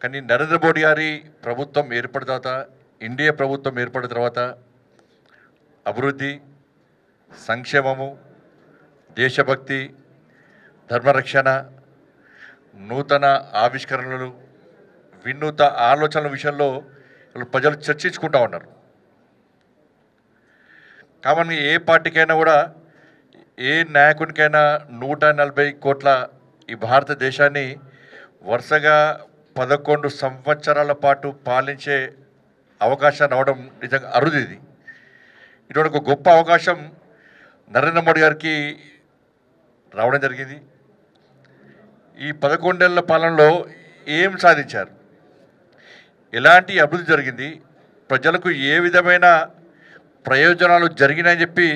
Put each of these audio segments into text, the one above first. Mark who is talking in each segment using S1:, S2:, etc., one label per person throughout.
S1: కానీ నరేంద్ర మోడీ గారి ప్రభుత్వం ఏర్పడిన తర్వాత, ఇండియా ప్రభుత్వం ఏర్పడిన తర్వాత అభివృద్ధి, సంక్షేమము, దేశభక్తి, ధర్మరక్షణ, నూతన ఆవిష్కరణలు, వినూత ఆలోచనల విషయంలో ప్రజలు చర్చించుకుంటూ ఉన్నారు. కామన్గా ఏ పార్టీకైనా కూడా, ఏ నాయకునికైనా 140 కోట్ల ఈ భారతదేశాన్ని వరుసగా 11 సంవత్సరాల పాటు పాలించే అవకాశాన్ని అవడం నిజంగా అరుదు. ఇటువంటి ఒక గొప్ప అవకాశం నరేంద్ర మోడీ గారికి రావడం జరిగింది. ఈ 11 ఏళ్ల పాలనలో ఏం సాధించారు, ఎలాంటి అభివృద్ధి జరిగింది, ప్రజలకు ఏ విధమైన ప్రయోజనాలు జరిగినాయని చెప్పి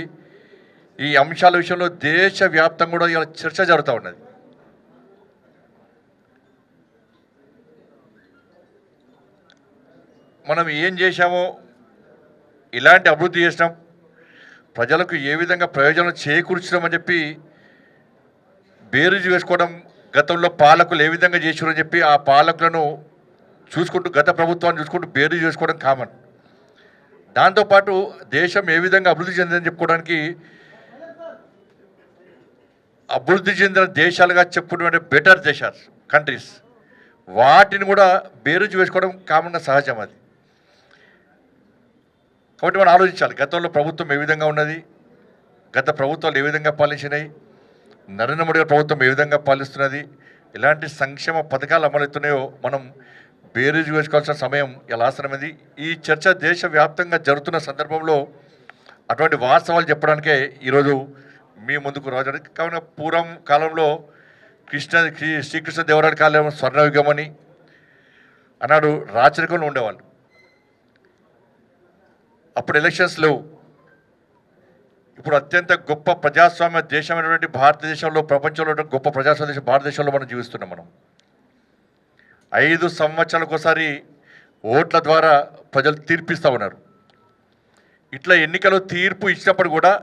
S1: ఈ అంశాల విషయంలో దేశవ్యాప్తంగా కూడా ఇలా చర్చ జరుగుతూ ఉన్నది. మనం ఏం చేశామో, ఇలాంటి అభివృద్ధి చేసినాం, ప్రజలకు ఏ విధంగా ప్రయోజనం చేకూర్చడం చెప్పి బేరీజు వేసుకోవడం, గతంలో పాలకులు ఏ విధంగా చేసారని చెప్పి ఆ పాలకులను చూసుకుంటూ, గత ప్రభుత్వాన్ని చూసుకుంటూ బేరీజు వేసుకోవడం కామన్. దాంతోపాటు దేశం ఏ విధంగా అభివృద్ధి చెందిందని చెప్పుకోవడానికి అభివృద్ధి చెందిన దేశాలుగా చెప్పుకునే బెటర్ దేశాలు, కంట్రీస్, వాటిని కూడా బేరీజు వేసుకోవడం కామన్గా సహజం. అది కాబట్టి మనం ఆలోచించాలి, గతంలో ప్రభుత్వం ఏ విధంగా ఉన్నది, గత ప్రభుత్వాలు ఏ విధంగా పాలించినాయి, నరేంద్ర మోడీ గారి ప్రభుత్వం ఏ విధంగా పాలిస్తున్నది, ఎలాంటి సంక్షేమ పథకాలు అమలవుతున్నాయో మనం బేరీజు వేసుకోవాల్సిన సమయం ఎలా ఆసనమైంది. ఈ చర్చ దేశవ్యాప్తంగా జరుగుతున్న సందర్భంలో అటువంటి వాస్తవాలు చెప్పడానికే ఈరోజు మీ ముందుకు రావడం. కావున పూర్వం కాలంలో శ్రీకృష్ణ దేవరాయల కాలం స్వర్ణయుగమని అన్నాడు, రాచరికంలో ఉండేవాళ్ళు. అప్పుడు ఎలక్షన్స్ లేవు. ఇప్పుడు అత్యంత గొప్ప ప్రజాస్వామ్య దేశమైనటువంటి భారతదేశంలో, ప్రపంచంలో గొప్ప ప్రజాస్వామ్య దేశం భారతదేశంలో మనం జీవిస్తున్నాం. మనం 5 సంవత్సరాలకు ఒకసారి ఓట్ల ద్వారా ప్రజలు తీర్పిస్తూ ఉన్నారు. ఇట్లా ఎన్నికలు తీర్పు ఇచ్చినప్పుడు కూడా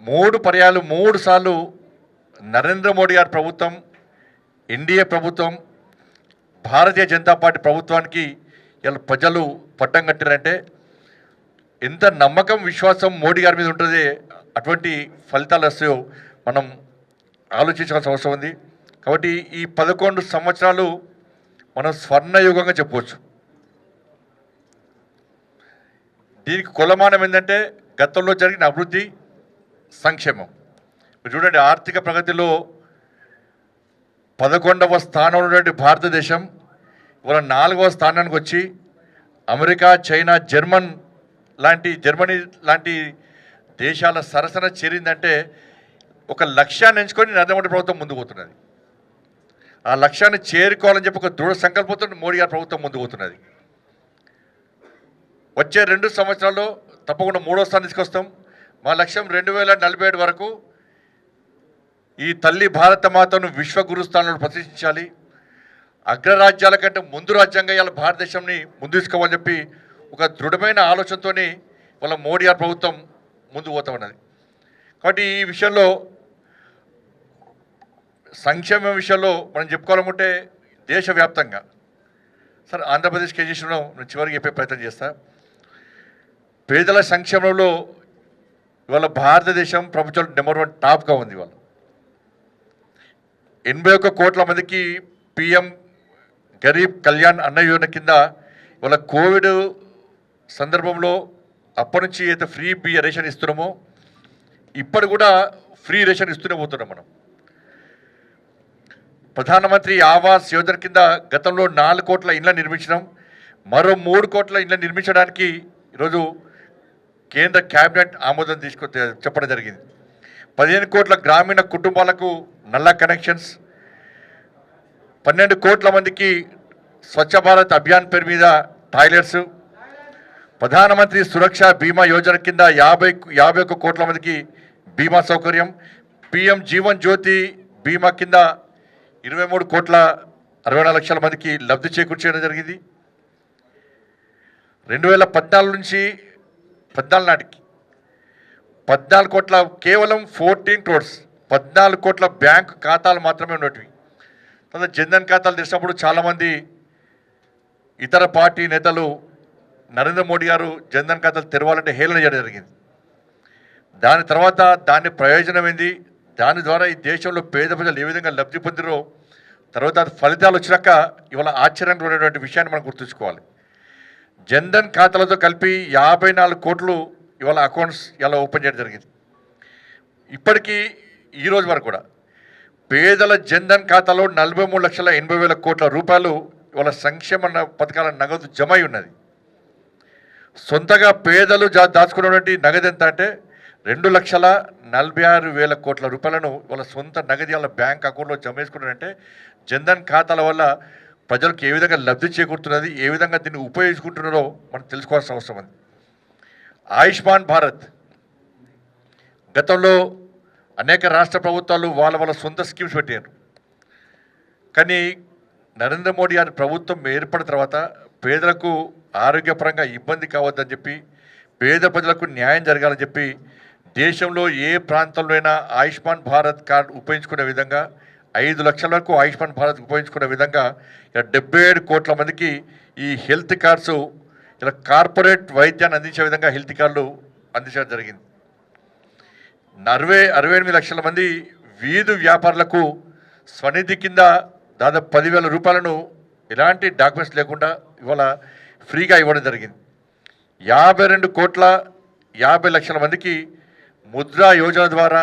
S1: 3 సార్లు నరేంద్ర మోడీ గారి ప్రభుత్వం, ఎన్డీఏ ప్రభుత్వం, భారతీయ జనతా పార్టీ ప్రభుత్వానికి ఇలా ప్రజలు పట్టం కట్టారంటే ఎంత నమ్మకం, విశ్వాసం మోడీ గారి మీద ఉంటుంది, అటువంటి ఫలితాలు వస్తాయో మనం ఆలోచించాల్సిన అవసరం ఉంది. కాబట్టి ఈ 11 సంవత్సరాలు మనం స్వర్ణయుగంగా చెప్పవచ్చు. దీనికి కొలమానం ఏంటంటే గతంలో జరిగిన అభివృద్ధి, సంక్షేమం. మీరు చూడండి, ఆర్థిక ప్రగతిలో 11వ స్థానంలో ఉన్నటువంటి భారతదేశం ఇవాళ 4వ స్థానానికి వచ్చి అమెరికా, చైనా, జర్మనీ లాంటి దేశాల సరసన చేరిందంటే ఒక లక్ష్యాన్ని ఎంచుకొని నరేంద్ర మోడీ ప్రభుత్వం ముందుకు పోతున్నది. ఆ లక్ష్యాన్ని చేరుకోవాలని చెప్పి ఒక దృఢ సంకల్పంతో మోడీ గారి ప్రభుత్వం ముందుకు పోతున్నది. వచ్చే 2 సంవత్సరాల్లో తప్పకుండా 3వ స్థానం తీసుకొస్తాం. మా లక్ష్యం 2047 వరకు ఈ తల్లి భారతమాతను విశ్వగురు స్థానంలో ప్రతిష్ఠించాలి, అగ్రరాజ్యాల కంటే ముందు రాజ్యంగా ఇవాళ భారతదేశాన్ని ముందు తీసుకోవాలని చెప్పి ఒక దృఢమైన ఆలోచనతో వాళ్ళ మోడీ గారి ప్రభుత్వం ముందుకు పోతా ఉన్నది. కాబట్టి ఈ విషయంలో, సంక్షేమం విషయంలో మనం చెప్పుకోవాలనుకుంటే దేశవ్యాప్తంగా, సార్ ఆంధ్రప్రదేశ్కి ఏం చేసినా నేను చివరికి చెప్పే ప్రయత్నం చేస్తా. పేదల సంక్షేమంలో ఇవాళ భారతదేశం ప్రపంచంలో నెంబర్ 1 టాప్గా ఉంది. ఇవాళ 81 కోట్ల మందికి పిఎం గరీబ్ కళ్యాణ్ అన్న యోజన కింద ఇవాళ కోవిడ్ సందర్భంలో అప్పటి నుంచి అయితే ఫ్రీ రేషన్ ఇస్తున్నామో ఇప్పుడు కూడా ఫ్రీ రేషన్ ఇస్తూనే పోతున్నాం. మనం ప్రధానమంత్రి ఆవాస్ యోజన కింద గతంలో 4 కోట్ల ఇళ్ల నిర్మించినాం. మరో 3 కోట్ల ఇళ్ల నిర్మించడానికి ఈరోజు కేంద్ర క్యాబినెట్ ఆమోదం చెప్పడం జరిగింది. 15 కోట్ల గ్రామీణ కుటుంబాలకు నల్ల కనెక్షన్స్, 12 కోట్ల మందికి స్వచ్ఛ భారత్ అభియాన్ పేరు మీద టాయిలెట్స్, ప్రధానమంత్రి సురక్ష బీమా యోజన కింద 51 కోట్ల మందికి బీమా సౌకర్యం, పిఎం జీవన్ జ్యోతి బీమా కింద 23 కోట్ల 64 లక్షల మందికి లబ్ధి చేకూర్చడం జరిగింది. 2014 నుంచి 14 నాటికి 14 కోట్ల, కేవలం 14 crores 14 కోట్ల బ్యాంక్ ఖాతాలు మాత్రమే ఉన్నటివి. తర్వాత జన్ధన్ ఖాతాలు తెచ్చినప్పుడు చాలామంది ఇతర పార్టీ నేతలు నరేంద్ర మోడీ గారు జన్ధన్ ఖాతాలు తెరవాలంటే హేళన చేయడం జరిగింది. దాని తర్వాత దాని ప్రయోజనం ఏంది, దాని ద్వారా ఈ దేశంలో పేద ప్రజలు ఏ విధంగా లబ్ధి పొందిరో తర్వాత ఫలితాలు వచ్చినాక ఇవాళ ఆశ్చర్యంగా ఉన్నటువంటి విషయాన్ని మనం గుర్తుంచుకోవాలి. జన్ధన్ ఖాతాలతో కలిపి 54 కోట్లు ఇవాళ అకౌంట్స్ ఇలా ఓపెన్ చేయడం జరిగింది. ఇప్పటికీ ఈరోజు వరకు కూడా పేదల జన్ధన్ ఖాతాలో 43,80,000 కోట్ల రూపాయలు ఇవాళ సంక్షేమ పథకాల నగదు జమ అయి ఉన్నది. సొంతగా పేదలు దాచుకున్నటువంటి నగదు ఎంత అంటే 2,46,000 కోట్ల రూపాయలను వాళ్ళ సొంత నగదు వాళ్ళ బ్యాంక్ అకౌంట్లో జమ చేసుకున్నారంటే జన్ధన్ ఖాతాల వల్ల ప్రజలకు ఏ విధంగా లబ్ధి చేకూరుతున్నది, ఏ విధంగా దీన్ని ఉపయోగించుకుంటున్నారో మనం తెలుసుకోవాల్సిన అవసరం ఉంది. ఆయుష్మాన్ భారత్ గతంలో అనేక రాష్ట్ర ప్రభుత్వాలు వాళ్ళ సొంత స్కీమ్స్ పెట్టారు. కానీ నరేంద్ర మోడీ గారి ప్రభుత్వం ఏర్పడిన తర్వాత పేదలకు ఆరోగ్యపరంగా ఇబ్బంది కావద్దని చెప్పి, పేద ప్రజలకు న్యాయం జరగాలని చెప్పి దేశంలో ఏ ప్రాంతంలో అయినా ఆయుష్మాన్ భారత్ కార్డు ఉపయోగించుకునే విధంగా 5 లక్షల వరకు ఆయుష్మాన్ భారత్ ఉపయోగించుకునే విధంగా ఇలా 77 కోట్ల మందికి ఈ హెల్త్ కార్డ్స్ ఇలా కార్పొరేట్ వైద్యాన్ని అందించే విధంగా హెల్త్ కార్డులు అందించడం జరిగింది. 68 లక్షల మంది వీధి వ్యాపారులకు స్వనిధి కింద దాదాపు 10,000 రూపాయలను ఎలాంటి డాక్యుమెంట్స్ లేకుండా ఇవాళ ఫ్రీగా ఇవ్వడం జరిగింది. 52 కోట్ల 50 లక్షల మందికి ముద్రా యోజన ద్వారా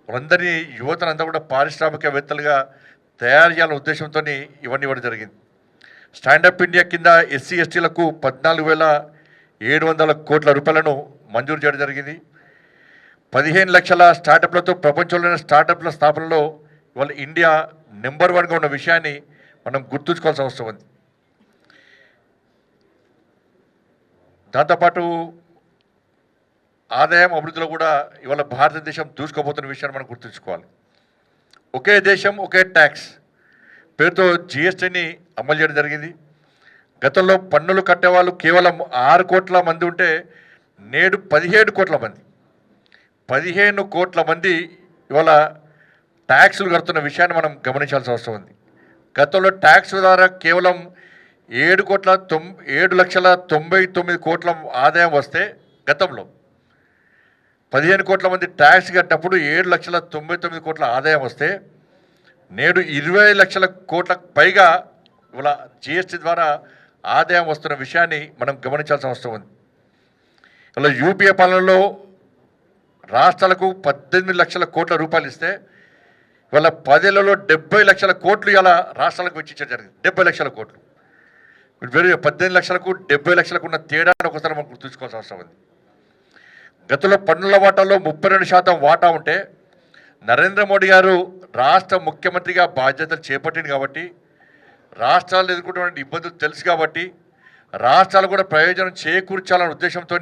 S1: అందరినీ యువతనంతా కూడా పారిశ్రామికవేత్తలుగా తయారు చేయాలనే ఉద్దేశంతో ఇవన్నీ ఇవ్వడం జరిగింది. స్టాండప్ ఇండియా కింద ఎస్సీ ఎస్టీలకు 14,700 కోట్ల రూపాయలను మంజూరు చేయడం జరిగింది. 15 లక్షల స్టార్టప్లతో ప్రపంచంలోని స్టార్టప్ల స్థాపనలో ఇవాళ ఇండియా నెంబర్ 1గా ఉన్న విషయాన్ని మనం గుర్తుంచుకోవాల్సిన అవసరం ఉంది. దాంతోపాటు ఆదాయం అభివృద్ధిలో కూడా ఇవాళ భారతదేశం దూసుకోబోతున్న విషయాన్ని మనం గుర్తుంచుకోవాలి. ఒకే దేశం ఒకే ట్యాక్స్ పేరుతో జిఎస్టీని అమలు చేయడం జరిగింది. గతంలో పన్నులు కట్టేవాళ్ళు కేవలం 6 కోట్ల మంది ఉంటే నేడు 17 కోట్ల మంది 15 కోట్ల మంది ఇవాళ ట్యాక్సులు కడుతున్న విషయాన్ని మనం గమనించాల్సిన అవసరం ఉంది. గతంలో ట్యాక్స్ ద్వారా కేవలం 7,99,000 కోట్ల ఆదాయం వస్తే గతంలో 15 కోట్ల మంది ట్యాక్స్ కట్టినప్పుడు 7,99,000 కోట్ల ఆదాయం వస్తే నేడు 20 లక్షల కోట్లకు పైగా ఇవాళ జిఎస్టీ ద్వారా ఆదాయం వస్తున్న విషయాన్ని మనం గమనించాల్సిన అవసరం ఉంది. ఇలా యూపీఏ పాలనలో రాష్ట్రాలకు 18 లక్షల కోట్ల రూపాయలు ఇస్తే ఇవాళ 10 ఏళ్లలో 70 లక్షల కోట్లు ఇలా రాష్ట్రాలకు వెచ్చించడం జరిగింది. 70 లక్షల కోట్లు. వేరే 18 లక్షలకు 70 లక్షలకు ఉన్న తేడాను ఒకసారి మనం గుర్తుంచుకోవాల్సిన అవసరం ఉంది. గతంలో పన్నుల వాటాలో 32% వాటా ఉంటే నరేంద్ర మోడీ గారు రాష్ట్ర ముఖ్యమంత్రిగా బాధ్యతలు చేపట్టింది కాబట్టి, రాష్ట్రాలు ఎదుర్కొంటున్న ఇబ్బందులు తెలుసు కాబట్టి రాష్ట్రాలు కూడా ప్రయోజనం చేకూర్చాలనే ఉద్దేశంతో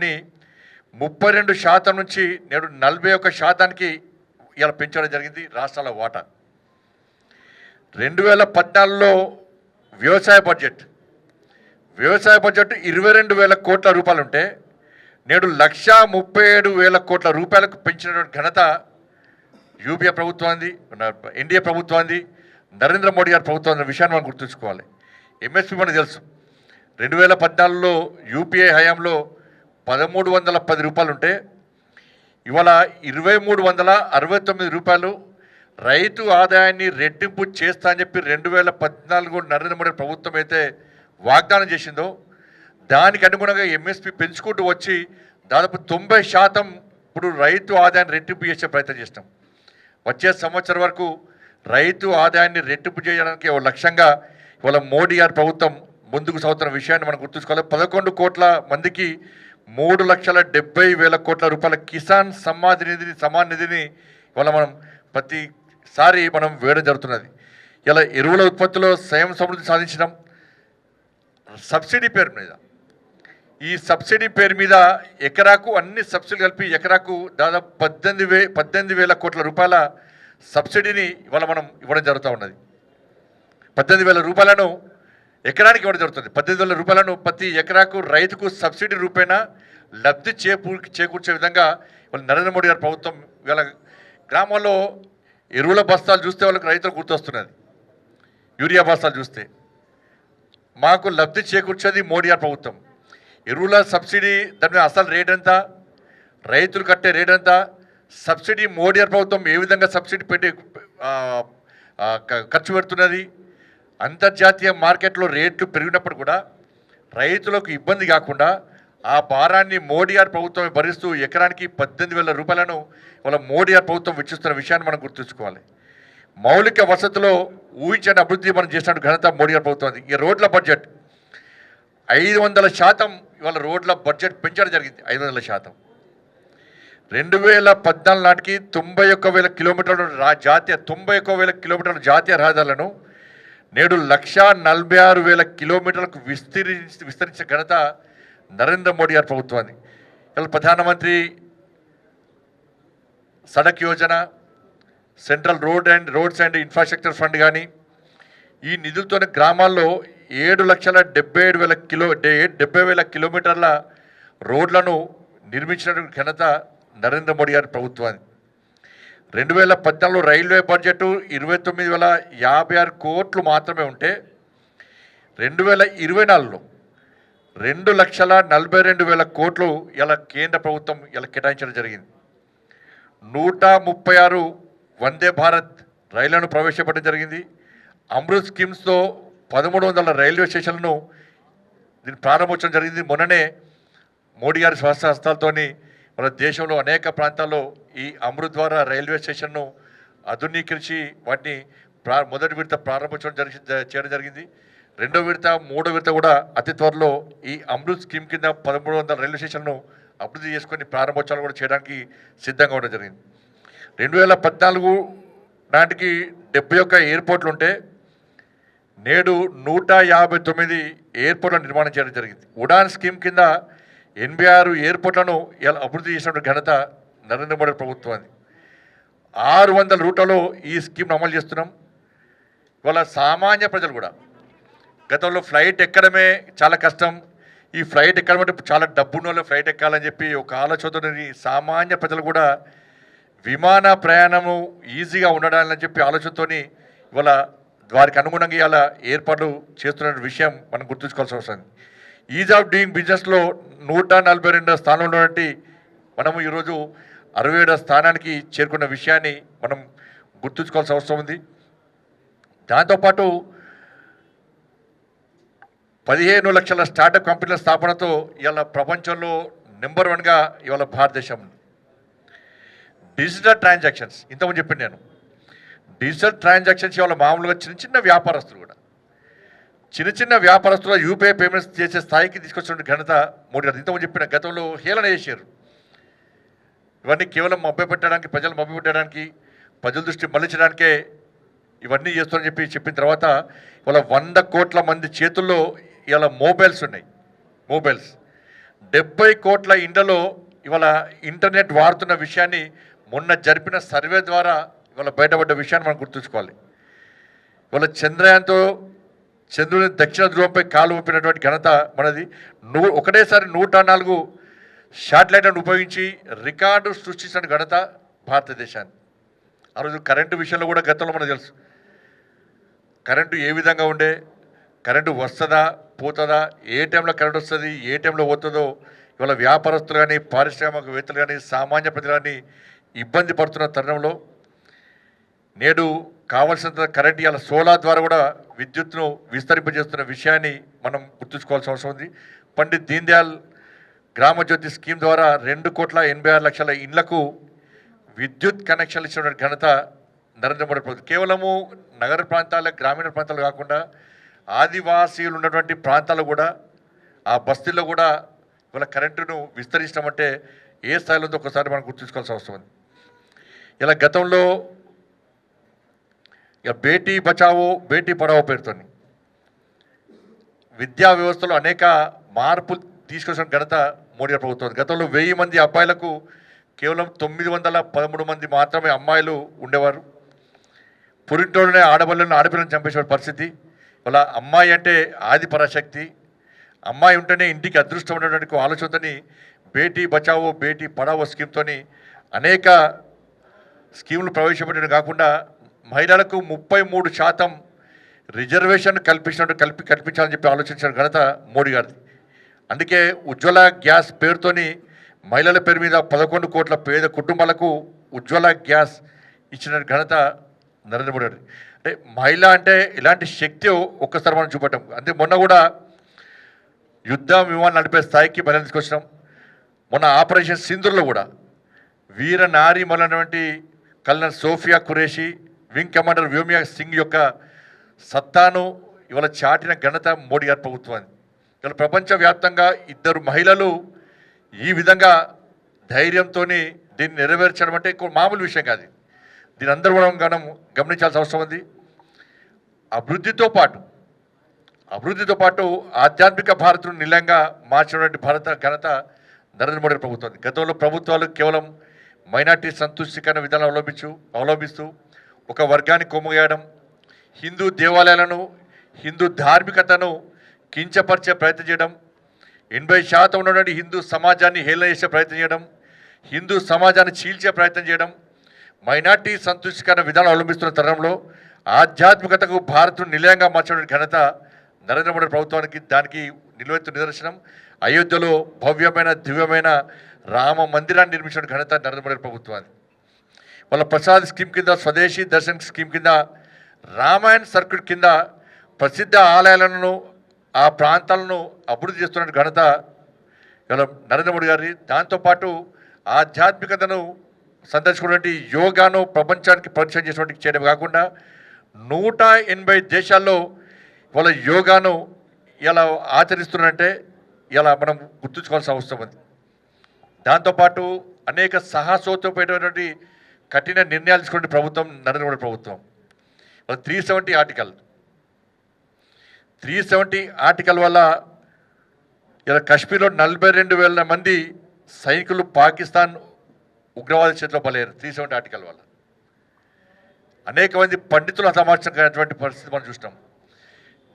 S1: 32% నుంచి నేడు 41%కి ఇలా పెంచడం జరిగింది రాష్ట్రాల వాటా. 2014లో వ్యవసాయ బడ్జెట్ 22,000 కోట్ల రూపాయలు ఉంటే నేడు 1,37,000 కోట్ల రూపాయలకు పెంచినటువంటి ఘనత యూపీఏ ప్రభుత్వాన్ని, ఎన్డీఏ ప్రభుత్వాన్ని, నరేంద్ర మోడీ గారి ప్రభుత్వం అనే విషయాన్ని మనం గుర్తుంచుకోవాలి. ఎంఎస్పీ మనకు తెలుసు. 2014లో యూపీఏ హయాంలో 1,310 రూపాయలు ఉంటే ఇవాళ 2,369 రూపాయలు. రైతు ఆదాయాన్ని రెట్టింపు చేస్తా అని చెప్పి 2014 నరేంద్ర మోడీ ప్రభుత్వం అయితే వాగ్దానం చేసిందో దానికి అనుగుణంగా ఎంఎస్పీ పెంచుకుంటూ వచ్చి దాదాపు 90% ఇప్పుడు రైతు ఆదాయాన్ని రెట్టింపు చేసే ప్రయత్నం చేస్తాం. వచ్చే సంవత్సరం వరకు రైతు ఆదాయాన్ని రెట్టింపు చేయడానికి ఒక లక్ష్యంగా ఇవాళ మోడీ గారి ప్రభుత్వం ముందుకు సాగుతున్న విషయాన్ని మనం గుర్తుంచుకోవాలి. 11 కోట్ల మందికి 3,70,000 కోట్ల రూపాయల కిసాన్ సమ్మాన్ నిధిని ఇవాళ మనం ప్రతిసారి మనం వేయడం జరుగుతున్నది. ఇలా ఎరువుల ఉత్పత్తిలో స్వయం సమృద్ధి సాధించడం సబ్సిడీ పేరు మీద, ఈ సబ్సిడీ పేరు మీద ఎకరాకు అన్ని సబ్సిడీలు కలిపి ఎకరాకు దాదాపు 18,000 కోట్ల రూపాయల సబ్సిడీని ఇవాళ మనం ఇవ్వడం జరుగుతూ ఉన్నది. 18,000 రూపాయలను ఎకరానికి ఇవ్వడం జరుగుతుంది. 18,000 రూపాయలను ప్రతి ఎకరాకు రైతుకు సబ్సిడీ రూపేణ లబ్ధి చేకూర్చే విధంగా ఇవాళ నరేంద్ర మోడీ గారి ప్రభుత్వం ఇవాళ గ్రామాల్లో ఎరువుల బస్తాలు చూస్తే వాళ్ళకి రైతులకు గుర్తొస్తున్నది. యూరియా బస్తాలు చూస్తే మాకు లబ్ధి చేకూర్చేది మోడీ గారి ప్రభుత్వం. ఎరువుల సబ్సిడీ దాని మీద అసలు రేట్ ఎంత, రైతులు కట్టే రేట్ ఎంత, సబ్సిడీ మోడీ గారి ప్రభుత్వం ఏ విధంగా సబ్సిడీ పెట్టి ఖర్చు పెడుతున్నది. అంతర్జాతీయ మార్కెట్లో రేట్లు పెరిగినప్పుడు కూడా రైతులకు ఇబ్బంది కాకుండా ఆ భారాన్ని మోడీ గారి ప్రభుత్వం భరిస్తూ ఎకరానికి 18,000 రూపాయలను ఇవాళ మోడీ గారి ప్రభుత్వం వెచ్చిస్తున్న విషయాన్ని మనం గుర్తుంచుకోవాలి. మౌలిక వసతులు ఊహించని అభివృద్ధి మనం చేసినట్టు ఘనత మోడీ గారి ప్రభుత్వం. ఈ రోడ్ల బడ్జెట్ 500% ఇవాళ రోడ్ల బడ్జెట్ పెంచడం జరిగింది. 500%. 2014 నాటికి 91,000 కిలోమీటర్ల జాతీయ 91,000 కిలోమీటర్ల జాతీయ రహదారులను నేడు 1,46,000 కిలోమీటర్లకు విస్తరించిన ఘనత నరేంద్ర మోడీ గారి ప్రభుత్వాన్ని. ఇలా ప్రధానమంత్రి Sadak Yojana, central roads and infrastructure fund కానీ ఈ నిధులతోనే గ్రామాల్లో 7,77,000 కిలోమీటర్ల రోడ్లను నిర్మించిన ఘనత నరేంద్ర మోడీ గారి ప్రభుత్వాన్ని. 2014 రైల్వే బడ్జెట్ 29,056 కోట్లు మాత్రమే ఉంటే 2024లో 2,42,000 కోట్లు ఇలా కేంద్ర ప్రభుత్వం ఇలా కేటాయించడం జరిగింది. 136 వందే భారత్ రైళ్లను ప్రవేశపెట్టడం జరిగింది. అమృత్ స్కీమ్స్తో 1,300 రైల్వే స్టేషన్లను దీన్ని ప్రారంభించడం జరిగింది. మొన్ననే మోడీ గారి స్వహస్తాలతోని మన దేశంలో అనేక ప్రాంతాల్లో ఈ అమృత్ ద్వారా రైల్వే స్టేషన్ను ఆధునీకరించి వాటిని మొదటి విడత ప్రారంభించడం చేయడం జరిగింది. రెండో విడత, మూడో విడత కూడా అతి త్వరలో ఈ అమృత్ స్కీమ్ కింద 1,300 రైల్వే స్టేషన్ను అభివృద్ధి చేసుకొని ప్రారంభోత్సవాలు కూడా చేయడానికి సిద్ధంగా ఉండడం జరిగింది. 2014 నాటికి 71 ఎయిర్పోర్ట్లు ఉంటే నేడు 159 ఎయిర్పోర్ట్ల నిర్మాణం చేయడం జరిగింది. ఉడాన్ స్కీమ్ కింద 86 ఎయిర్పోర్ట్లను ఇలా అభివృద్ధి చేసినటువంటి ఘనత నరేంద్ర మోడీ ప్రభుత్వాన్ని. 600 రూట్లలో ఈ స్కీమ్ను అమలు చేస్తున్నాం. ఇవాళ సామాన్య ప్రజలు కూడా గతంలో ఫ్లైట్ ఎక్కడమే చాలా కష్టం, ఈ ఫ్లైట్ ఎక్కడమంటే చాలా డబ్బున్న వాళ్ళు ఫ్లైట్ ఎక్కాలని చెప్పి ఒక ఆలోచనతోని సామాన్య ప్రజలు కూడా విమాన ప్రయాణము ఈజీగా ఉండడాలని చెప్పి ఆలోచనతోని ఇవాళ వారికి అనుగుణంగా ఇలా ఏర్పాట్లు చేస్తున్న విషయం మనం గుర్తుంచుకోవాల్సిన అవసరం. ఈజ్ ఆఫ్ డూయింగ్ బిజినెస్లో 142 స్థానంలో ఉన్నటువంటి మనము ఈరోజు 67వ స్థానానికి చేరుకున్న విషయాన్ని మనం గుర్తుంచుకోవాల్సిన అవసరం ఉంది. దాంతోపాటు 15 లక్షల స్టార్టప్ కంపెనీల స్థాపనతో ఇవాళ ప్రపంచంలో నెంబర్ 1గా ఇవాళ భారతదేశం. డిజిటల్ ట్రాన్సాక్షన్స్ ఇంతకుముందు చెప్పాను నేను. డిజిటల్ ట్రాన్సాక్షన్స్ ఇవాళ మామూలుగా చిన్న వ్యాపారస్తులు కూడా చిన్న వ్యాపారస్తులు యూపీఐ పేమెంట్స్ చేసే స్థాయికి తీసుకొచ్చిన ఘనత మోడీ గారు. ఇంతకుముందు చెప్పిన గతంలో హేళన చేశారు. ఇవన్నీ కేవలం మభ్యపెట్టడానికి, ప్రజలు మభ్యపెట్టడానికి, ప్రజల దృష్టి మళ్లించడానికే ఇవన్నీ చేస్తారని చెప్పిన తర్వాత ఇవాళ 100 కోట్ల మంది చేతుల్లో ఇవాళ మొబైల్స్ ఉన్నాయి. మొబైల్స్ 70 కోట్ల ఇండ్లలో ఇవాళ ఇంటర్నెట్ వాడుతున్న విషయాన్ని మొన్న జరిపిన సర్వే ద్వారా ఇవాళ బయటపడ్డ విషయాన్ని మనం గుర్తుంచుకోవాలి. ఇవాళ చంద్రయాన్తో చంద్రుని దక్షిణ ధ్రువంపై కాలు ఊపినటువంటి ఘనత మనది. ఒకటేసారి 104 శాటిలైట్లను ఉపయోగించి రికార్డు సృష్టించిన ఘనత భారతదేశాన్ని. ఆ రోజు కరెంటు విషయంలో కూడా గతంలో మనకు తెలుసు. కరెంటు ఏ విధంగా ఉండే, కరెంటు వస్తుందా పోతుందా, ఏ టైంలో కరెంటు వస్తుంది, ఏ టైంలో పోతుందో ఇవాళ వ్యాపారస్తులు కానీ, పారిశ్రామికవేత్తలు కానీ, సామాన్య ప్రజలు కానీ ఇబ్బంది పడుతున్న తరుణంలో నేడు కావాల్సినంత కరెంట్ ఇవాళ సోలార్ ద్వారా కూడా విద్యుత్తును విస్తరింపజేస్తున్న విషయాన్ని మనం గుర్తుంచుకోవాల్సిన అవసరం ఉంది. పండిత్ దీన్ దయాళ్ గ్రామజ్యోతి స్కీమ్ ద్వారా 2,86,00,000 ఇండ్లకు విద్యుత్ కనెక్షన్లు ఇచ్చిన ఘనత నరేంద్ర మోడీ ప్రభుత్వం. కేవలము నగర ప్రాంతాల, గ్రామీణ ప్రాంతాలు కాకుండా ఆదివాసీలు ఉన్నటువంటి ప్రాంతాలు కూడా, ఆ బస్తీల్లో కూడా ఇవాళ కరెంటును విస్తరించడం అంటే ఏ స్థాయిలో ఉందో ఒకసారి మనం గుర్తుంచుకోవాల్సిన అవసరం ఉంది. ఇలా గతంలో ఇక బేటీ బచావో బేటీ పడావో పేరుతో విద్యా వ్యవస్థలో అనేక మార్పులు తీసుకొచ్చిన ఘనత మోడీ ప్రభుత్వం. గతంలో 1000 మంది అబ్బాయిలకు కేవలం 913 మంది మాత్రమే అమ్మాయిలు ఉండేవారు. పురింటోళ్ళనే ఆడపిల్లని చంపేసే పరిస్థితి. ఇలా అమ్మాయి అంటే ఆది పరాశక్తి, అమ్మాయి ఉంటేనే ఇంటికి అదృష్టం ఉండేటువంటి ఆలోచనతోని బేటీ బచావో బేటీ పడావో స్కీమ్తో అనేక స్కీములు ప్రవేశపెట్టడం కాకుండా మహిళలకు 33% రిజర్వేషన్ కల్పించాలని చెప్పి ఆలోచించిన ఘనత మోడీ గారిది. అందుకే ఉజ్వల గ్యాస్ పేరుతోని మహిళల పేరు మీద 11 కోట్ల పేద కుటుంబాలకు ఉజ్వల గ్యాస్ ఇచ్చిన ఘనత నరేంద్ర మోడీ గారి. అంటే మహిళ అంటే ఇలాంటి శక్తి ఒక్కసారి మనం చూపటం. అంటే మొన్న కూడా యుద్ధ విమానం నడిపే స్థాయికి బలం తీసుకొచ్చినాం. మొన్న ఆపరేషన్ సింధూర్లో కూడా వీర నారి మొదలైనటువంటి colonel Sofiya Qureshi, wing commander Vyomika Singh యొక్క సత్తాను ఇవాళ చాటిన ఘనత మోడీ గారి ప్రభుత్వాన్ని. ఇవాళ ప్రపంచవ్యాప్తంగా 2 మహిళలు ఈ విధంగా ధైర్యంతో దీన్ని నెరవేర్చడం అంటే మామూలు విషయం కాదు. దీని అందరూ కూడా మనం గమనించాల్సిన అవసరం ఉంది. అభివృద్ధితో పాటు ఆధ్యాత్మిక భారత్ను నిలయంగా మార్చినటువంటి భారత ఘనత నరేంద్ర మోడీ ప్రభుత్వం. గతంలో ప్రభుత్వాలు కేవలం మైనార్టీ సంతుష్టికరణ విధానం అవలంబిస్తూ ఒక వర్గాన్ని కొమ్ముగేయడం, హిందూ దేవాలయాలను, హిందూ ధార్మికతను కించపరిచే ప్రయత్నం చేయడం, 80% ఉన్నటువంటి హిందూ సమాజాన్ని హేళన చేసే ప్రయత్నం చేయడం, హిందూ సమాజాన్ని చీల్చే ప్రయత్నం చేయడం, మైనార్టీ సంతుష్టికరణ విధానం అవలంబిస్తున్న తరుణంలో ఆధ్యాత్మికతకు భారత్ను నిలయంగా మార్చిన ఘనత నరేంద్ర మోడీ ప్రభుత్వానికి. దానికి నిలువెత్తు నిదర్శనం అయోధ్యలో భవ్యమైన దివ్యమైన రామ మందిరాన్ని నిర్మించిన ఘనత నరేంద్ర మోడీ ప్రభుత్వానికి. వాళ్ళ ప్రసాద్ స్కీమ్ కింద, స్వదేశీ దర్శన్ స్కీమ్ కింద, రామాయణ్ సర్క్యూట్ కింద ప్రసిద్ధ ఆలయాలను, ఆ ప్రాంతాలను అభివృద్ధి చేస్తున్న ఘనత ఇవాళ నరేంద్ర మోడీ గారి. దాంతోపాటు ఆధ్యాత్మికతను సందర్శించినటువంటి యోగాను ప్రపంచానికి పరిచయం చేసినటువంటి చేయడం కాకుండా 180 దేశాల్లో వాళ్ళ యోగాను ఇలా ఆచరిస్తున్నారంటే ఇలా మనం గుర్తుంచుకోవాల్సిన అవసరం ఉంది. దాంతోపాటు అనేక సాహసోపేతమైనటువంటి కఠిన నిర్ణయాలు తీసుకునే ప్రభుత్వం నరేంద్ర మోడీ ప్రభుత్వం. వాళ్ళ 370 ఆర్టికల్ వల్ల ఇలా కాశ్మీర్లో 42,000 మంది సైనికులు పాకిస్తాన్ ఉగ్రవాద చేతిలో బలయ్యారు 370 ఆర్టికల్ వల్ల. అనేక మంది పండితులు హతమార్చినటువంటి పరిస్థితి మనం చూసినాం.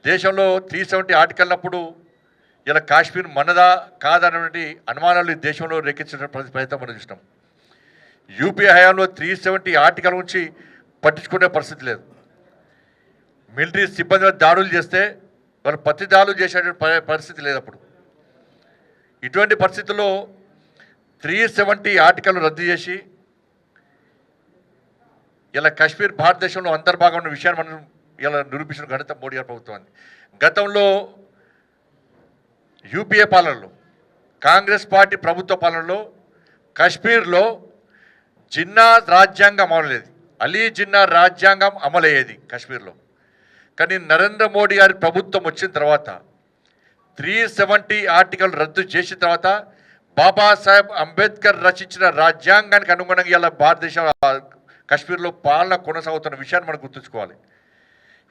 S1: దేశంలో 370 ఆర్టికల్ అప్పుడు ఇలా కాశ్మీర్ మనదా కాదన్నటువంటి అనుమానాలు ఈ దేశంలో రేకెత్తించిన ప్రయత్నం మనం చూసినాం. యూపీ హయాంలో 370 ఆర్టికల్ నుంచి పట్టించుకునే పరిస్థితి లేదు. మిలిటరీ సిబ్బంది దాడులు చేస్తే వాళ్ళు ప్రతి దాడులు చేసే పరిస్థితి లేదు అప్పుడు. ఇటువంటి పరిస్థితుల్లో 370 ఆర్టికల్ రద్దు చేసి ఇలా కాశ్మీర్ భారతదేశంలో అంతర్భాగం ఉన్న విషయాన్ని మనం ఇలా నిరూపించిన ఘనత మోడీ గారి ప్రభుత్వాన్ని. గతంలో యూపీఏ పాలనలో, కాంగ్రెస్ పార్టీ ప్రభుత్వ పాలనలో కాశ్మీర్లో జిన్నా రాజ్యాంగం అమలయ్యేది, అలీ జిన్నా రాజ్యాంగం అమలయ్యేది కాశ్మీర్లో. కానీ నరేంద్ర మోడీ గారి ప్రభుత్వం వచ్చిన తర్వాత 370 ఆర్టికల్ రద్దు చేసిన తర్వాత బాబాసాహెబ్ అంబేద్కర్ రచించిన రాజ్యాంగానికి అనుగుణంగా ఇలా భారతదేశం కాశ్మీర్లో పాలన కొనసాగుతున్న విషయాన్ని మనం గుర్తుంచుకోవాలి.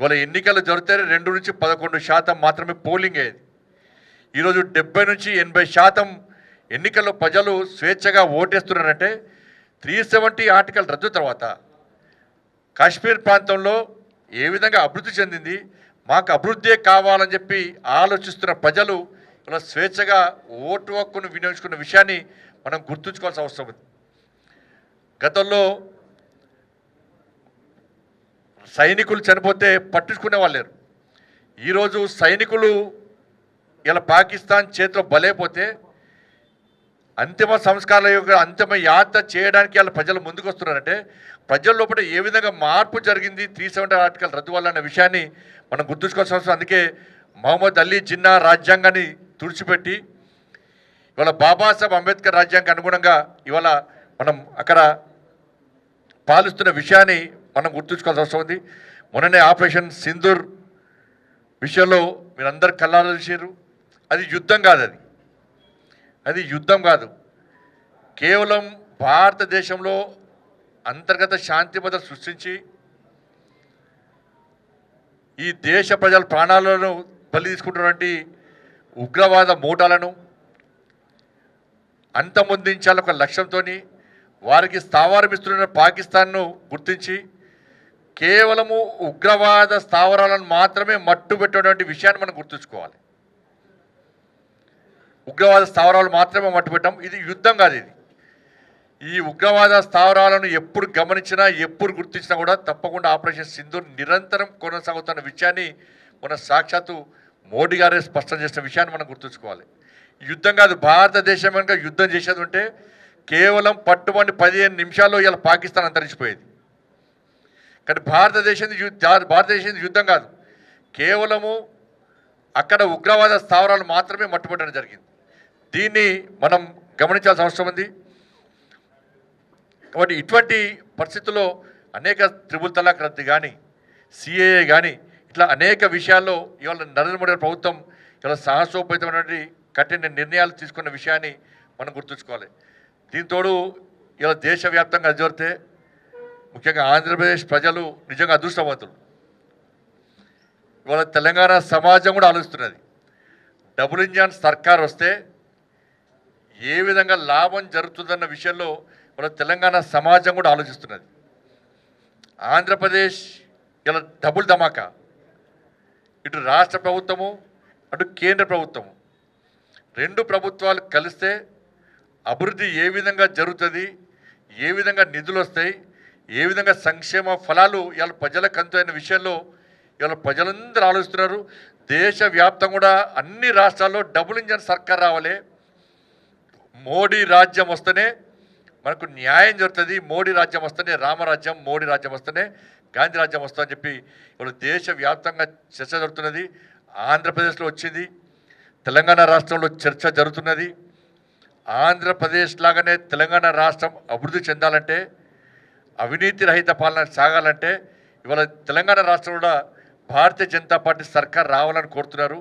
S1: ఇవాళ ఎన్నికలు జరిగితే 2 నుంచి 11% మాత్రమే పోలింగ్ అయ్యేది. ఈరోజు 70 నుంచి 80% ఎన్నికల్లో ప్రజలు స్వేచ్ఛగా ఓటేస్తున్నారంటే 370 ఆర్టికల్ రద్దు తర్వాత కాశ్మీర్ ప్రాంతంలో ఏ విధంగా అభివృద్ధి చెందింది, మాకు అభివృద్ధే కావాలని చెప్పి ఆలోచిస్తున్న ప్రజలు ఇలా స్వేచ్ఛగా ఓటు హక్కును వినియోగించుకున్న విషయాన్ని మనం గుర్తుంచుకోవాల్సిన అవసరం ఉంది. గతంలో సైనికులు చనిపోతే పట్టించుకునే వాళ్ళు లేరు. ఈరోజు సైనికులు ఇలా పాకిస్తాన్ చేతిలో బలైపోతే అంతిమ సంస్కారాల యొక్క అంతిమ యాత్ర చేయడానికి ఇలా ప్రజలు ముందుకు వస్తున్నారంటే ప్రజల లోపల ఏ విధంగా మార్పు జరిగింది 370 ఆర్టికల్ రద్దు వల్ల అన్న విషయాన్ని మనం గుర్తుంచుకోవాల్సిన అవసరం. అందుకే మహమ్మద్ అలీ జిన్నా రాజ్యాంగాన్ని తుడిచిపెట్టి ఇవాళ బాబాసాహెబ్ అంబేద్కర్ రాజ్యాంగానికి అనుగుణంగా ఇవాళ మనం అక్కడ పాలిస్తున్న విషయాన్ని మనం గుర్తుంచుకోవాల్సిన అవసరం ఉంది. మొన్ననే ఆపరేషన్ సింధూర్ విషయంలో మీరందరూ కళ్ళారా చూసారు. అది యుద్ధం కాదు, అది యుద్ధం కాదు. కేవలం భారతదేశంలో అంతర్గత శాంతి భద్రత సృష్టించి ఈ దేశ ప్రజల ప్రాణాలను బలి తీసుకుంటున్నటువంటి ఉగ్రవాద మూటాలను అంతమొందించాలని ఒక లక్ష్యంతో వారికి స్థావరం ఇస్తున్న పాకిస్తాన్ను గుర్తించి కేవలము ఉగ్రవాద స్థావరాలను మాత్రమే మట్టుబెట్టేటువంటి విషయాన్ని మనం గుర్తుంచుకోవాలి. ఉగ్రవాద స్థావరాలు మాత్రమే మట్టుబెట్టాం. ఇది యుద్ధం కాదు. ఈ ఉగ్రవాద స్థావరాలను ఎప్పుడు గమనించినా ఎప్పుడు గుర్తించినా కూడా తప్పకుండా ఆపరేషన్ సింధూర్ నిరంతరం కొనసాగుతున్న విషయాన్ని మన సాక్షాత్తు మోడీ గారే స్పష్టం చేసిన విషయాన్ని మనం గుర్తుంచుకోవాలి. యుద్ధం కాదు, భారతదేశం కనుక యుద్ధం చేసేది ఉంటే కేవలం పట్టుబడి 15 నిమిషాల్లో ఇలా పాకిస్తాన్ అంతరించిపోయేది. కానీ భారతదేశం యుద్ధం కాదు, కేవలము అక్కడ ఉగ్రవాద స్థావరాలు మాత్రమే మట్టుబట్టడం జరిగింది. దీన్ని మనం గమనించాల్సిన అవసరం ఉంది. కాబట్టి ఇటువంటి పరిస్థితుల్లో అనేక త్రిబుల్ తలాక్ రద్దు కానీ, సిఏఏ కానీ, ఇట్లా అనేక విషయాల్లో ఇవాళ నరేంద్ర మోడీ ప్రభుత్వం ఇవాళ సాహసోపేతమైనటువంటి కఠిన నిర్ణయాలు తీసుకున్న విషయాన్ని మనం గుర్తుంచుకోవాలి. దీంతోడు ఇలా దేశవ్యాప్తంగా జరిగితే ముఖ్యంగా ఆంధ్రప్రదేశ్ ప్రజలు నిజంగా అదృష్టవంతులు. ఇవాళ తెలంగాణ సమాజం కూడా ఆలోచిస్తున్నది. డబుల్ ఇంజన్ సర్కార్ వస్తే ఏ విధంగా లాభం జరుగుతుందన్న విషయంలో ఇవాళ తెలంగాణ సమాజం కూడా ఆలోచిస్తున్నది. ఆంధ్రప్రదేశ్ ఇలా డబుల్ ధమాకా, ఇటు రాష్ట్ర ప్రభుత్వము అటు కేంద్ర ప్రభుత్వము రెండు ప్రభుత్వాలు కలిస్తే అభివృద్ధి ఏ విధంగా జరుగుతుంది, ఏ విధంగా నిధులు వస్తాయి, ఏ విధంగా సంక్షేమ ఫలాలు ఇవాళ ప్రజలకు అందుతున్న విషయంలో ఇవాళ ప్రజలందరూ ఆలోచిస్తున్నారు. దేశవ్యాప్తంగా కూడా అన్ని రాష్ట్రాల్లో డబుల్ ఇంజన్ సర్కార్ రావాలి. మోడీ రాజ్యం వస్తేనే మనకు న్యాయం జరుగుతుంది. మోడీ రాజ్యం వస్తేనే రామరాజ్యం, మోడీ రాజ్యం వస్తేనే గాంధీ రాజ్యం వస్తుందని చెప్పి ఇవాళ దేశవ్యాప్తంగా చర్చ జరుగుతున్నది. ఆంధ్రప్రదేశ్లో వచ్చింది, తెలంగాణ రాష్ట్రంలో చర్చ జరుగుతున్నది. ఆంధ్రప్రదేశ్ లాగానే తెలంగాణ రాష్ట్రం అభివృద్ధి చెందాలంటే, అవినీతి రహిత పాలన సాగాలంటే ఇవాళ తెలంగాణ రాష్ట్రం కూడా భారతీయ జనతా పార్టీ సర్కార్ రావాలని కోరుతున్నారు.